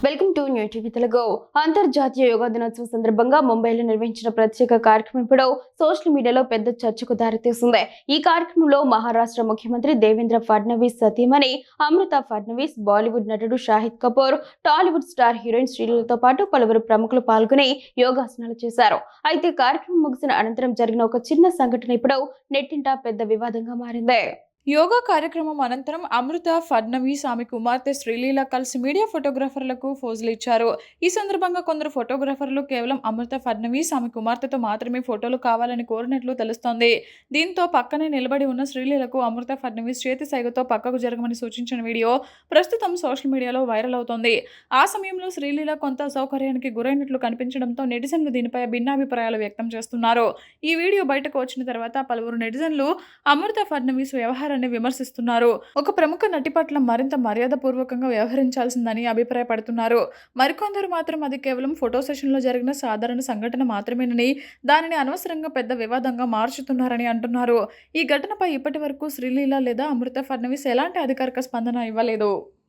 Welcome to new TV Telugu. అంతర్జాతీయ యోగా దినోత్సవం సందర్భంగా ముంబైలో నిర్వహించిన ప్రత్యేక కార్యక్రమం ఇప్పుడు సోషల్ మీడియాలో పెద్ద చర్చకు దారితీస్తుంది. ఈ కార్యక్రమంలో మహారాష్ట్ర ముఖ్యమంత్రి దేవేంద్ర ఫడ్నవీస్ సతీమణి అమృత ఫడ్నవీస్, బాలీవుడ్ నటుడు షాహిద్ కపూర్, టాలీవుడ్ స్టార్ హీరోయిన్ శ్రీలీలతో పాటు పలువురు ప్రముఖులు పాల్గొని యోగాసనాలు చేశారు. అయితే కార్యక్రమం ముగిసిన అనంతరం జరిగిన ఒక చిన్న సంఘటన ఇప్పుడు నెట్టింట పెద్ద వివాదంగా మారింది. యోగా కార్యక్రమం అనంతరం అమృత ఫడ్నవీస్, ఆమె కుమార్తె శ్రీలీల కలిసి మీడియా ఫోటోగ్రాఫర్లకు ఫోజులు ఇచ్చారు. ఈ సందర్భంగా కొందరు ఫోటోగ్రాఫర్లు కేవలం అమృత ఫడ్నవీస్, ఆమె కుమార్తెతో మాత్రమే ఫోటోలు కావాలని కోరినట్లు తెలుస్తోంది. దీంతో పక్కనే నిలబడి ఉన్న శ్రీలీలకు అమృత ఫడ్నవీస్ చేతి సైగతో పక్కకు జరగమని సూచించిన వీడియో ప్రస్తుతం సోషల్ మీడియాలో వైరల్ అవుతోంది. ఆ సమయంలో శ్రీలీల కొంత అసౌకర్యానికి గురైనట్లు కనిపించడంతో నెటిజన్లు దీనిపై భిన్నాభిప్రాయాలు వ్యక్తం చేస్తున్నారు. ఈ వీడియో బయటకు వచ్చిన తర్వాత పలువురు నెటిజన్లు అమృత ఫడ్నవీస్ వ్యవహారాన్ని విమర్శిస్తున్నారు. ఒక ప్రముఖ నటి పట్ల మరింత మర్యాదపూర్వకంగా వ్యవహరించాల్సిందని అభిప్రాయపడుతున్నారు. మరికొందరు మాత్రం అది కేవలం ఫోటో సెషన్లో జరిగిన సాధారణ సంఘటన మాత్రమేనని, దానిని అనవసరంగా పెద్ద వివాదంగా మార్చుతున్నారని అంటున్నారు. ఈ ఘటనపై ఇప్పటి వరకు శ్రీలీల లేదా అమృత ఫడ్నవీస్ ఎలాంటి అధికారిక స్పందన ఇవ్వలేదు.